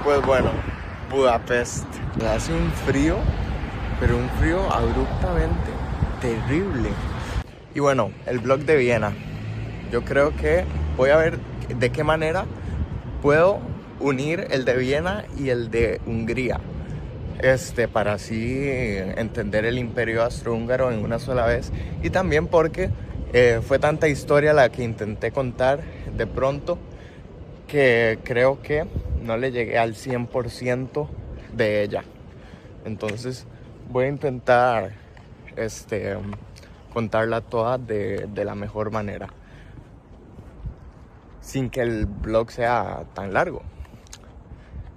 Pues bueno, Budapest. Hace un frío, pero un frío abruptamente terrible. Y bueno, el blog de Viena. Yo creo que voy a ver de qué manera puedo unir el de Viena y el de Hungría. Para así entender el imperio austrohúngaro en una sola vez. Y también porque fue tanta historia la que intenté contar de pronto que creo que no le llegué al 100% de ella. Entonces voy a intentar contarla toda de la mejor manera, sin que el blog sea tan largo,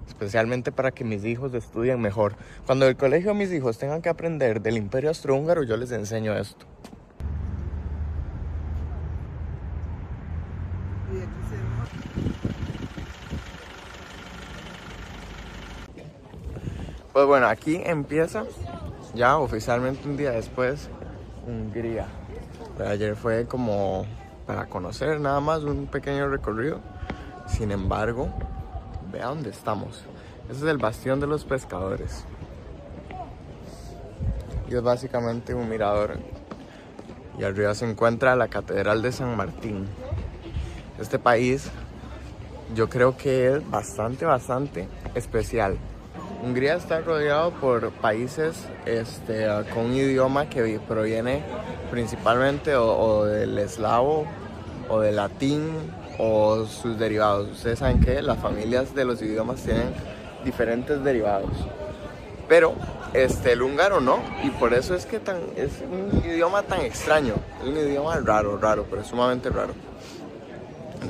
especialmente para que mis hijos estudien mejor. Cuando en el colegio mis hijos tengan que aprender del imperio austrohúngaro, yo les enseño esto. Pues bueno, aquí empieza ya oficialmente un día después Hungría. Ayer fue como para conocer nada más un pequeño recorrido. Sin embargo, vea dónde estamos. Ese es el bastión de los pescadores. Y es básicamente un mirador. Y arriba se encuentra la Catedral de San Martín. Este país yo creo que es bastante especial. Hungría está rodeado por países con un idioma que proviene principalmente o del eslavo o del latín o sus derivados. Ustedes saben que las familias de los idiomas tienen diferentes derivados, pero el húngaro no, y por eso es que es un idioma tan extraño. Es un idioma raro, pero es sumamente raro.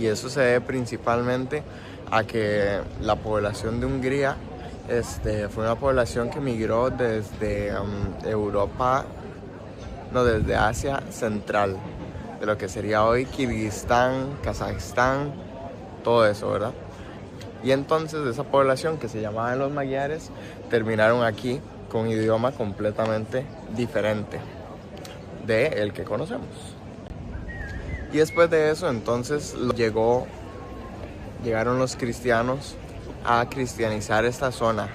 Y eso se debe principalmente a que la población de Hungría fue una población que migró desde desde Asia Central, de lo que sería hoy Kirguistán, Kazajistán, todo eso, ¿verdad? Y entonces esa población que se llamaban los magiares terminaron aquí con un idioma completamente diferente de el que conocemos. Y después de eso entonces llegaron los cristianos a cristianizar esta zona.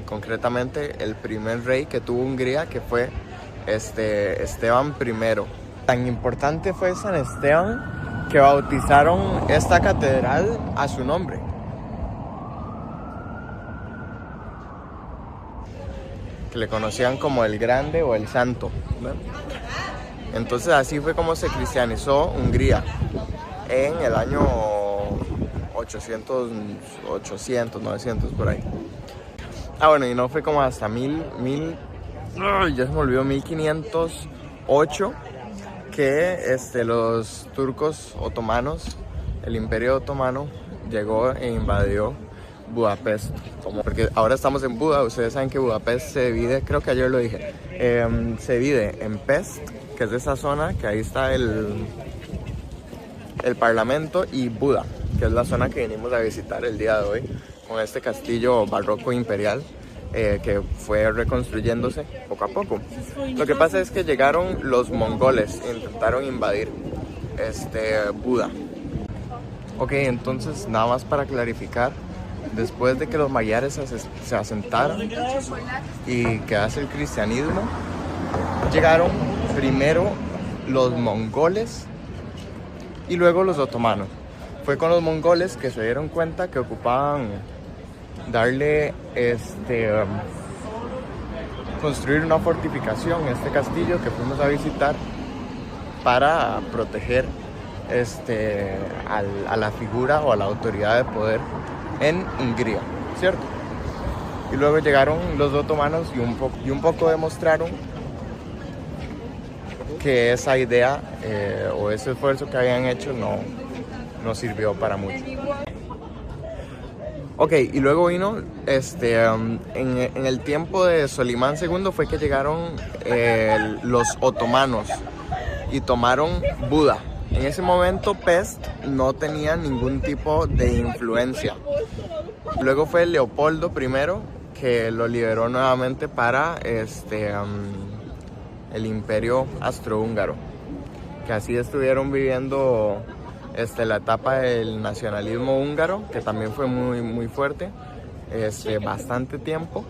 Concretamente el primer rey que tuvo Hungría, que fue Esteban I. Tan importante fue San Esteban que bautizaron esta catedral a su nombre. Que le conocían como el Grande o el Santo, ¿no? Entonces así fue como se cristianizó Hungría en el año 800, 900 por ahí. Bueno, y no fue como hasta ya se me olvidó, 1508 que los turcos otomanos, el imperio otomano, llegó e invadió Budapest. Porque ahora estamos en Buda. Ustedes saben que Budapest se divide, creo que ayer lo dije, se divide en Pest, que es de esa zona, que ahí está el parlamento, y Buda, que es la zona que venimos a visitar el día de hoy, con este castillo barroco imperial que fue reconstruyéndose poco a poco. Lo que pasa es que llegaron los mongoles e intentaron invadir Buda. Ok, entonces nada más para clarificar, después de que los magiares se asentaron y quedase el cristianismo, llegaron primero los mongoles y luego los otomanos. Fue con los mongoles que se dieron cuenta que ocupaban darle construir una fortificación, castillo que fuimos a visitar, para proteger a la figura o a la autoridad de poder en Hungría, ¿cierto? Y luego llegaron los otomanos y un poco demostraron que esa idea o ese esfuerzo que habían hecho no sirvió para mucho. Ok, y luego vino, en el tiempo de Solimán II fue que llegaron los otomanos y tomaron Buda. En ese momento Pest no tenía ningún tipo de influencia. Luego fue Leopoldo I que lo liberó nuevamente para el imperio austrohúngaro, que así estuvieron viviendo la etapa del nacionalismo húngaro, que también fue muy fuerte, bastante tiempo,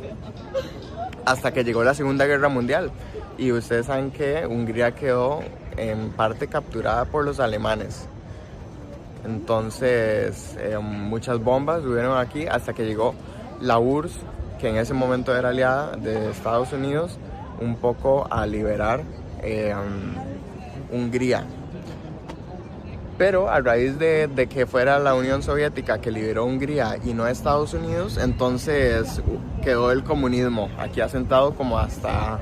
hasta que llegó la Segunda Guerra Mundial. Y ustedes saben que Hungría quedó en parte capturada por los alemanes. Entonces muchas bombas hubieron aquí hasta que llegó la URSS, que en ese momento era aliada de Estados Unidos, un poco a liberar Hungría. Pero a raíz de que fuera la Unión Soviética que liberó Hungría y no Estados Unidos, entonces quedó el comunismo aquí asentado como hasta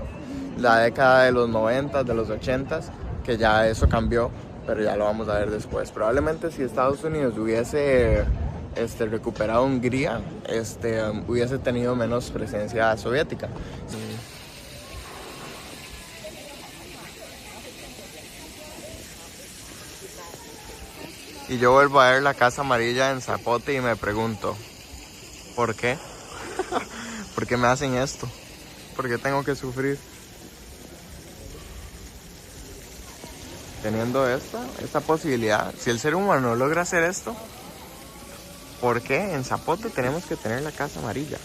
la década de los 90, de los 80, que ya eso cambió, pero ya lo vamos a ver después. Probablemente si Estados Unidos hubiese recuperado Hungría, hubiese tenido menos presencia soviética. Y yo vuelvo a ver la Casa Amarilla en Zapote y me pregunto, ¿por qué? ¿Por qué me hacen esto? ¿Por qué tengo que sufrir? Teniendo esta posibilidad, si el ser humano logra hacer esto, ¿por qué en Zapote tenemos que tener la Casa Amarilla?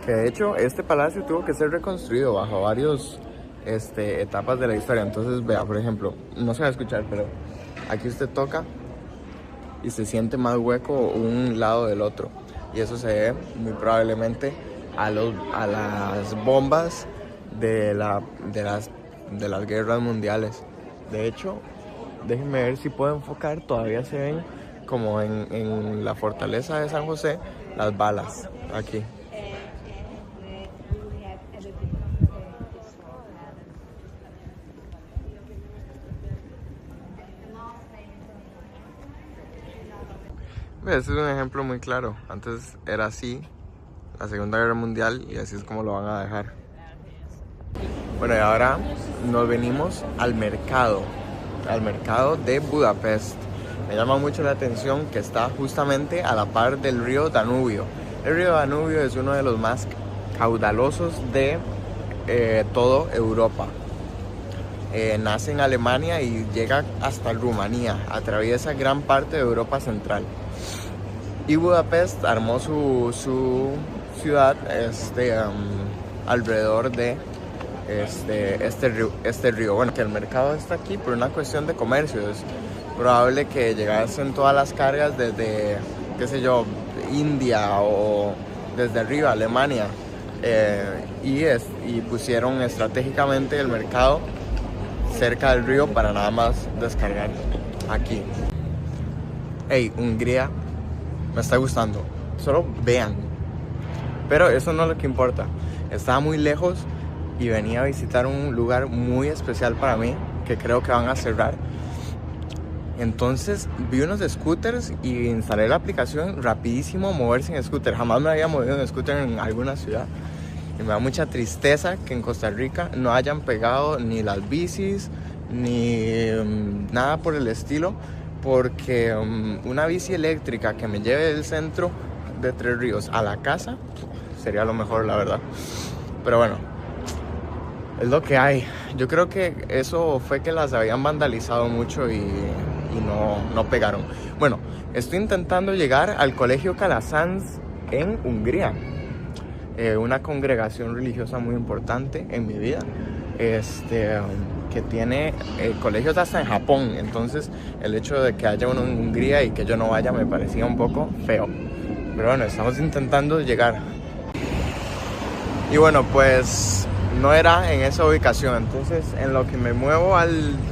Que de hecho este palacio tuvo que ser reconstruido bajo varias etapas de la historia. Entonces vea, por ejemplo, no se va a escuchar, pero aquí usted toca y se siente más hueco un lado del otro. Y eso se debe muy probablemente a las bombas de las guerras mundiales. De hecho, déjenme ver si puedo enfocar. Todavía se ven como en la fortaleza de San José las balas aquí. Este es un ejemplo muy claro. Antes era así la Segunda Guerra Mundial y así es como lo van a dejar. Bueno, y ahora nos venimos al mercado de Budapest. Me llama mucho la atención que está justamente a la par del río Danubio. El río Danubio es uno de los más caudalosos de toda Europa. Nace en Alemania y llega hasta Rumanía, atraviesa gran parte de Europa Central. Y Budapest armó su ciudad alrededor de este río. Bueno, que el mercado está aquí por una cuestión de comercio. Es probable que llegasen todas las cargas desde, qué sé yo, India o desde arriba, Alemania. Y pusieron estratégicamente el mercado cerca del río para nada más descargar aquí. Hey, Hungría me está gustando, solo vean. Pero eso no es lo que importa. Estaba muy lejos y venía a visitar un lugar muy especial para mí, que creo que van a cerrar. Entonces vi unos scooters y instalé la aplicación. Rapidísimo moverse en scooter. Jamás me había movido en scooter en alguna ciudad. Y me da mucha tristeza que en Costa Rica no hayan pegado ni las bicis, ni nada por el estilo. Porque una bici eléctrica que me lleve del centro de Tres Ríos a la casa sería lo mejor, la verdad. Pero bueno, es lo que hay. Yo creo que eso fue que las habían vandalizado mucho y no pegaron. Bueno, estoy intentando llegar al Colegio Calasanz en Hungría. Una congregación religiosa muy importante en mi vida. Que tiene colegios hasta en Japón. Entonces el hecho de que haya uno en Hungría y que yo no vaya me parecía un poco feo. Pero bueno, estamos intentando llegar. Y bueno, pues no era en esa ubicación. Entonces en lo que me muevo a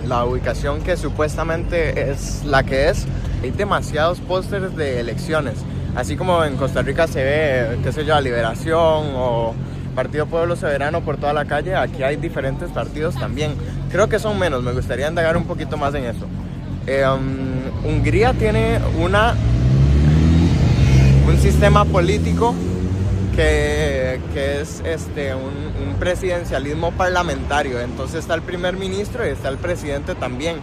la ubicación que supuestamente es la que es, hay demasiados pósters de elecciones. Así como en Costa Rica se ve, qué sé yo, Liberación o Partido Pueblo Soberano por toda la calle, aquí hay diferentes partidos también. Creo que son menos, me gustaría indagar un poquito más en eso. Hungría tiene un sistema político que es un presidencialismo parlamentario. Entonces está el primer ministro y está el presidente también.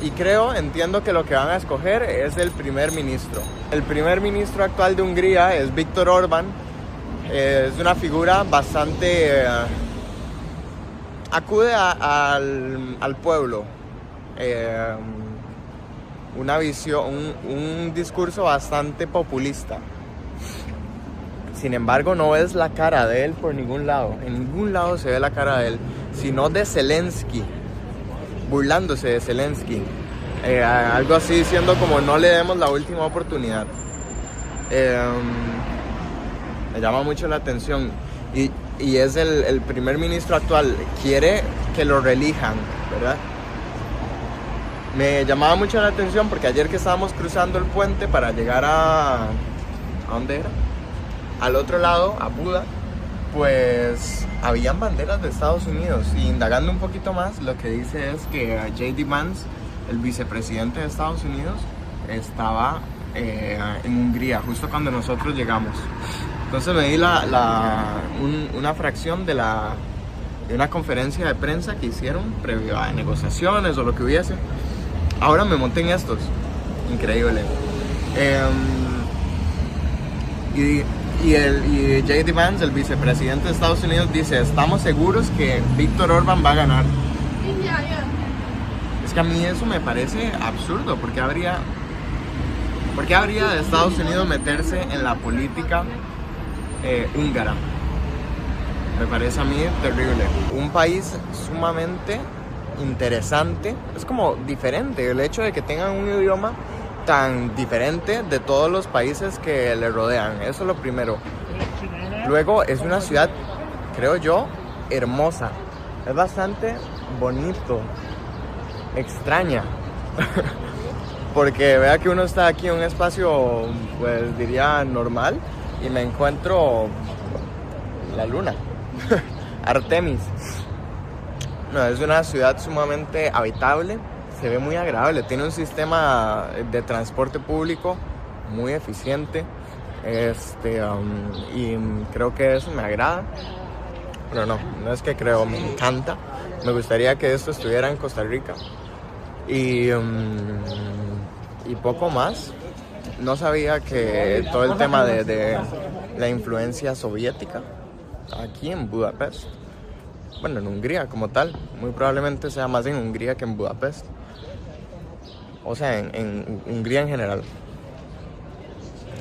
Y entiendo que lo que van a escoger es el primer ministro. El primer ministro actual de Hungría es Viktor Orbán. Es una figura bastante acude al pueblo. Una visión, un discurso bastante populista. Sin embargo, no ves la cara de él por ningún lado. En ningún lado se ve la cara de él, sino de Zelensky, burlándose de Zelensky. Algo así diciendo como no le demos la última oportunidad. Me llama mucho la atención. Y es el primer ministro actual. Quiere que lo reelijan, ¿verdad? Me llamaba mucho la atención porque ayer que estábamos cruzando el puente para llegar ¿a dónde era? Al otro lado, a Buda, pues habían banderas de Estados Unidos. Y indagando un poquito más, lo que dice es que J.D. Vance, el vicepresidente de Estados Unidos, estaba en Hungría justo cuando nosotros llegamos. Entonces me di una fracción de una conferencia de prensa que hicieron previo a negociaciones o lo que hubiese. Ahora me monté en estos. Increíble. Y J.D. Vance, el vicepresidente de Estados Unidos, dice: estamos seguros que Víctor Orbán va a ganar. Es que a mí eso me parece absurdo. ¿Por qué habría de Estados Unidos meterse en la política húngara? Me parece a mí terrible. Un país sumamente interesante. Es como diferente el hecho de que tengan un idioma tan diferente de todos los países que le rodean. Eso es lo primero. Luego es una ciudad, creo yo, hermosa. Es bastante bonito, extraña. Porque vea que uno está aquí en un espacio, pues diría normal, y me encuentro la luna, Artemis. No, es una ciudad sumamente habitable. Se ve muy agradable, tiene un sistema de transporte público muy eficiente, y creo que eso me agrada. Pero no es que creo, me encanta. Me gustaría que esto estuviera en Costa Rica. Y poco más. No sabía que todo el tema de la influencia soviética aquí en Budapest, bueno, en Hungría como tal, muy probablemente sea más en Hungría que en Budapest. O sea, en Hungría en general.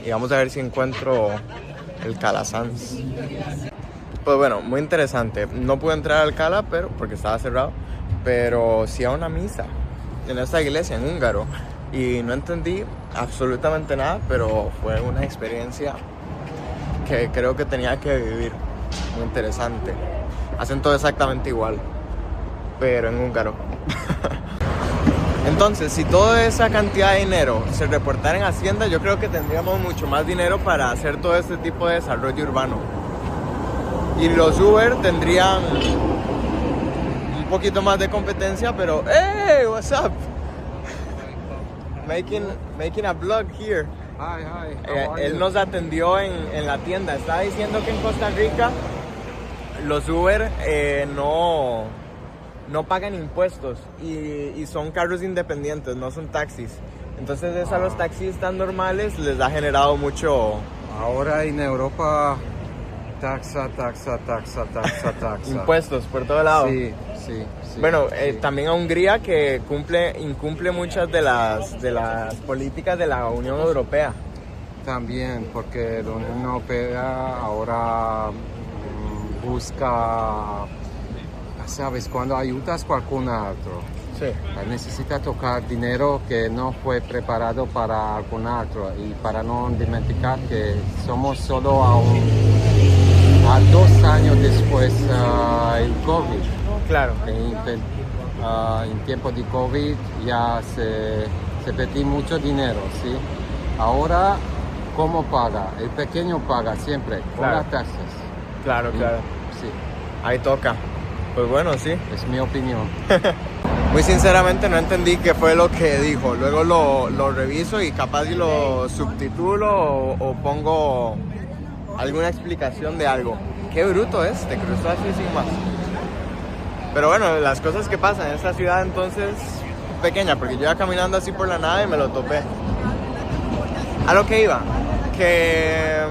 Y vamos a ver si encuentro el Cala Sanz. Pues bueno, muy interesante. No pude entrar al Cala porque estaba cerrado, pero sí a una misa en esta iglesia en húngaro. Y no entendí absolutamente nada, pero fue una experiencia que creo que tenía que vivir. Muy interesante. Hacen todo exactamente igual, pero en húngaro. Entonces, si toda esa cantidad de dinero se reportara en Hacienda, yo creo que tendríamos mucho más dinero para hacer todo este tipo de desarrollo urbano. Y los Uber tendrían un poquito más de competencia, pero ¡hey! What's up? Making a vlog here. Hi. Él nos atendió en la tienda. Estaba diciendo que en Costa Rica los Uber no pagan impuestos y son carros independientes, no son taxis. Entonces eso a los taxistas normales les ha generado mucho... Ahora en Europa, taxa. impuestos por todo lado. Sí. Bueno, también a Hungría, que incumple muchas de las políticas de la Unión Europea. También, porque la Unión Europea ahora busca, ¿sabes? Cuando ayudas a cualquier otro, Sí. necesita tocar dinero que no fue preparado para algún otro. Y para no dimenticar que somos solo a 2 años después el COVID. Claro. En tiempo de COVID ya se perdió mucho dinero, ¿sí? Ahora, ¿cómo paga? El pequeño paga siempre, con Claro. las taxas. Claro. Sí, Ahí toca. Pues bueno, sí. es mi opinión. Muy sinceramente no entendí qué fue lo que dijo. Luego lo reviso y capaz y lo subtitulo o pongo alguna explicación de algo. Qué bruto es, te cruzó así sin más. Pero bueno, las cosas que pasan en esta ciudad entonces pequeña, porque yo iba caminando así por la nada y me lo topé. A lo que iba, que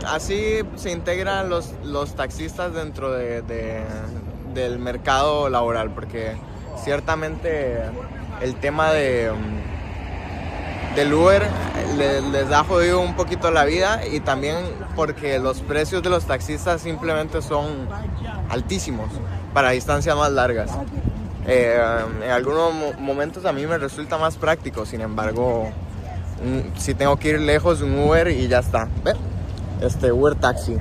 así se integran los taxistas dentro de del mercado laboral, porque ciertamente el tema del Uber les ha jodido un poquito la vida, y también porque los precios de los taxistas simplemente son altísimos para distancias más largas. En algunos momentos a mí me resulta más práctico, sin embargo, si tengo que ir lejos, un Uber y ya está. ¿Ve? Uber taxi.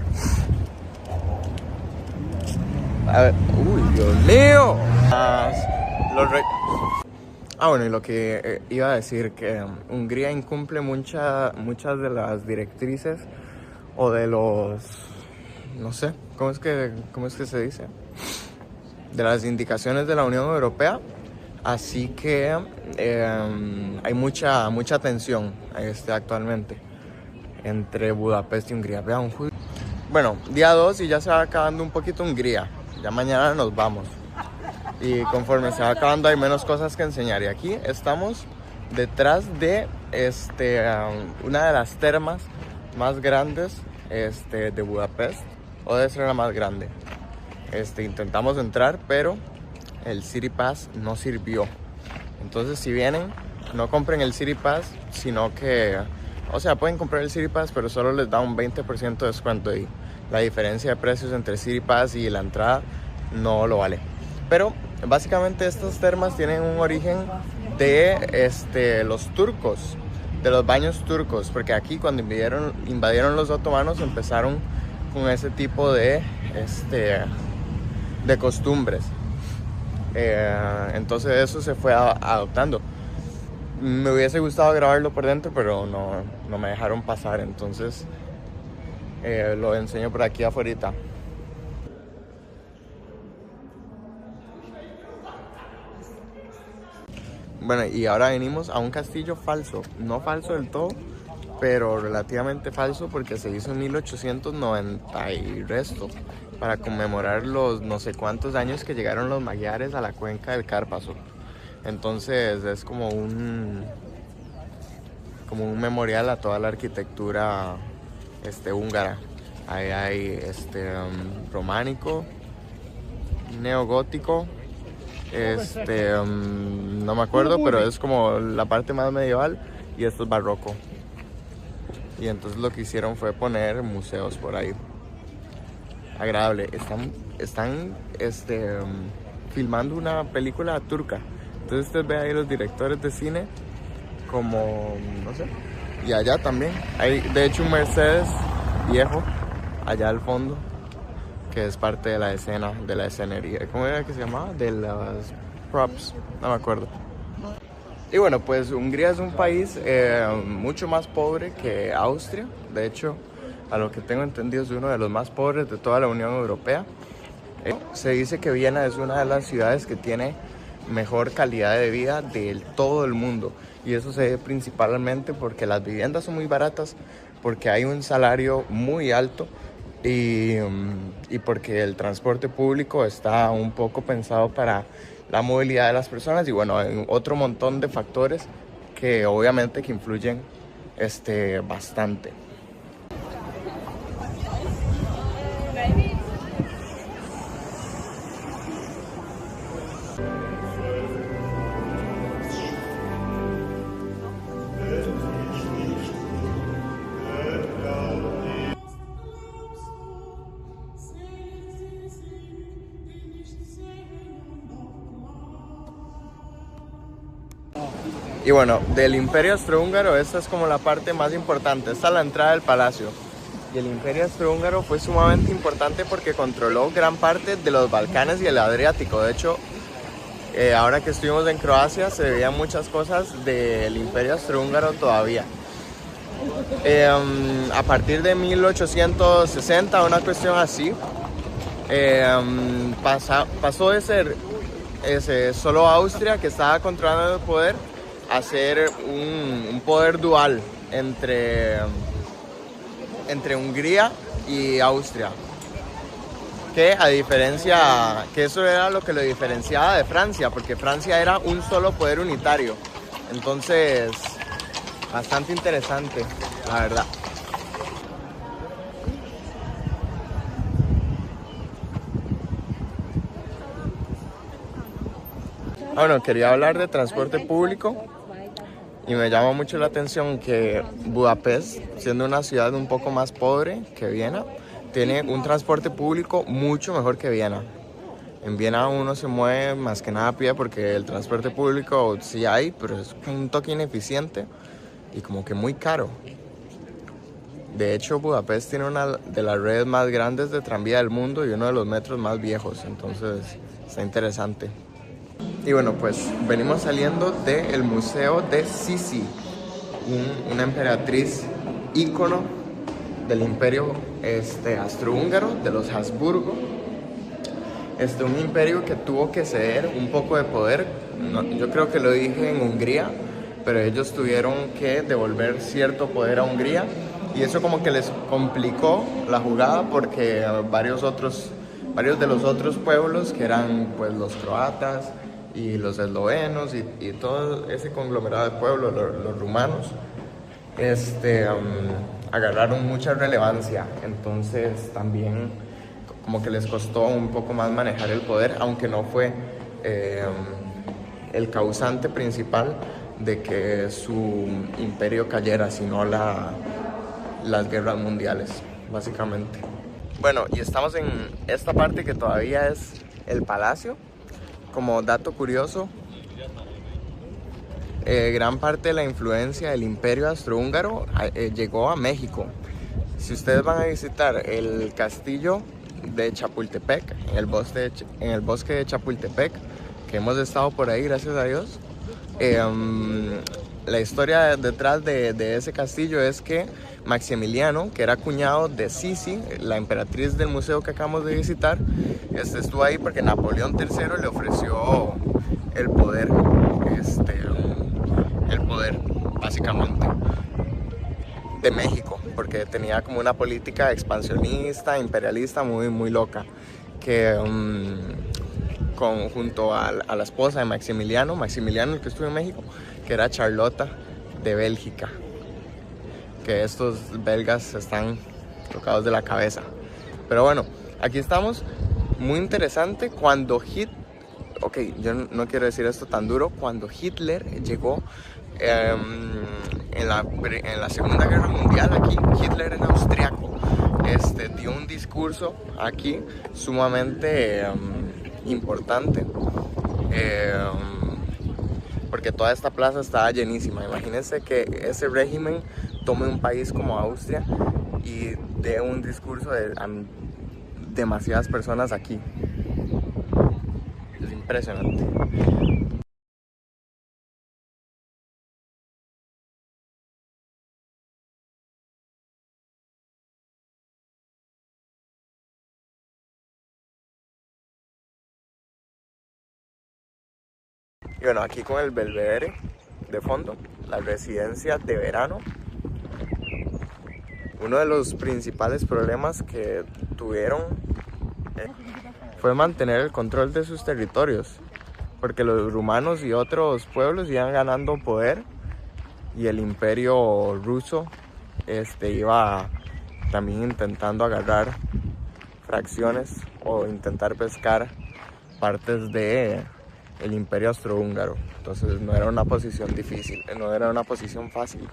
A ver, uy, Dios mío. Bueno, y lo que iba a decir, que Hungría incumple muchas de las directrices o de los, no sé, ¿cómo es que se dice? De las indicaciones de la Unión Europea, así que hay mucha tensión actualmente entre Budapest y Hungría. Vean, bueno, día 2 y ya se va acabando un poquito Hungría, ya mañana nos vamos. Y conforme se va acabando hay menos cosas que enseñar. Y aquí estamos detrás de una de las termas más grandes de Budapest, o debe ser la más grande. Intentamos entrar, pero el City Pass no sirvió. Entonces, si vienen, no compren el City Pass, sino que, o sea, pueden comprar el City Pass, pero solo les da un 20% de descuento, y la diferencia de precios entre el City Pass y la entrada no lo vale. Pero básicamente estas termas tienen un origen de los turcos, de los baños turcos, porque aquí cuando invadieron los otomanos empezaron con ese tipo de costumbres. Entonces eso se fue adoptando. Me hubiese gustado grabarlo por dentro, pero no me dejaron pasar, entonces lo enseño por aquí afuera. Bueno, y ahora venimos a un castillo falso, no falso del todo, pero relativamente falso, porque se hizo en 1890 y resto, para conmemorar los no sé cuántos años que llegaron los magiares a la cuenca del Cárpaso. Entonces es como un memorial a toda la arquitectura húngara. Ahí hay románico, neogótico, no me acuerdo, pero es como la parte más medieval, y esto es barroco. Y entonces lo que hicieron fue poner museos por ahí. Agradable. Están filmando una película turca. Entonces usted ve ahí los directores de cine, como, no sé. Y allá también hay, de hecho, un Mercedes viejo allá al fondo, que es parte de la escena, de la escenería. ¿Cómo era que se llamaba? De las props, no me acuerdo. Y bueno, pues Hungría es un país mucho más pobre que Austria. De hecho, a lo que tengo entendido, es uno de los más pobres de toda la Unión Europea. Se dice que Viena es una de las ciudades que tiene mejor calidad de vida de todo el mundo. Y eso se debe principalmente porque las viviendas son muy baratas, porque hay un salario muy alto, y porque el transporte público está un poco pensado para la movilidad de las personas, y bueno, hay otro montón de factores que obviamente que influyen bastante. Y bueno, del Imperio Austrohúngaro, esta es como la parte más importante. Esta es la entrada del palacio. Y el Imperio Austrohúngaro fue sumamente importante porque controló gran parte de los Balcanes y el Adriático. De hecho, ahora que estuvimos en Croacia, se veían muchas cosas del Imperio Austrohúngaro todavía. A partir de 1860, una cuestión así, pasó de ser solo Austria, que estaba controlando el poder, a ser un poder dual entre Hungría y Austria, que eso era lo que lo diferenciaba de Francia, porque Francia era un solo poder unitario. Entonces, bastante interesante, la verdad. Bueno, quería hablar de transporte público y me llama mucho la atención que Budapest, siendo una ciudad un poco más pobre que Viena, tiene un transporte público mucho mejor que Viena. En Viena uno se mueve más que nada a pie porque el transporte público sí hay, pero es un toque ineficiente y como que muy caro. De hecho, Budapest tiene una de las redes más grandes de tranvía del mundo y uno de los metros más viejos, entonces está interesante. Y bueno, pues venimos saliendo del Museo de Sisi, una emperatriz ícono del imperio austrohúngaro, de los Habsburgo. Un imperio que tuvo que ceder un poco de poder, yo creo que lo dije en Hungría, pero ellos tuvieron que devolver cierto poder a Hungría y eso como que les complicó la jugada porque varios de los otros pueblos que eran pues los croatas y los eslovenos y todo ese conglomerado de pueblos, los rumanos, agarraron mucha relevancia, entonces también como que les costó un poco más manejar el poder, aunque no fue el causante principal de que su imperio cayera, sino las guerras mundiales, básicamente. Bueno, y estamos en esta parte que todavía es el palacio. Como dato curioso, gran parte de la influencia del imperio austrohúngaro llegó a México. Si ustedes van a visitar el castillo de Chapultepec, en el bosque de Chapultepec, que hemos estado por ahí, gracias a Dios, la historia detrás de ese castillo es que Maximiliano, que era cuñado de Sisi, la emperatriz del museo que acabamos de visitar, estuvo ahí porque Napoleón III le ofreció el poder, básicamente de México, porque tenía como una política expansionista, imperialista muy loca, que junto a la esposa de Maximiliano, el que estuvo en México, que era Charlota de Bélgica, que estos belgas están tocados de la cabeza. Pero bueno, aquí estamos, muy interesante, yo no quiero decir esto tan duro, cuando Hitler llegó en la Segunda Guerra Mundial aquí, Hitler era austriaco, dio un discurso aquí sumamente importante, porque toda esta plaza estaba llenísima. Imagínense que ese régimen tome un país como Austria y dé un discurso a demasiadas personas aquí. Es impresionante. Y bueno, aquí con el Belvedere de fondo, la residencia de verano. Uno de los principales problemas que tuvieron fue mantener el control de sus territorios, porque los rumanos y otros pueblos iban ganando poder y el imperio ruso iba también intentando agarrar fracciones o intentar pescar partes de el imperio austrohúngaro. Entonces no era una posición difícil, no era una posición fácil.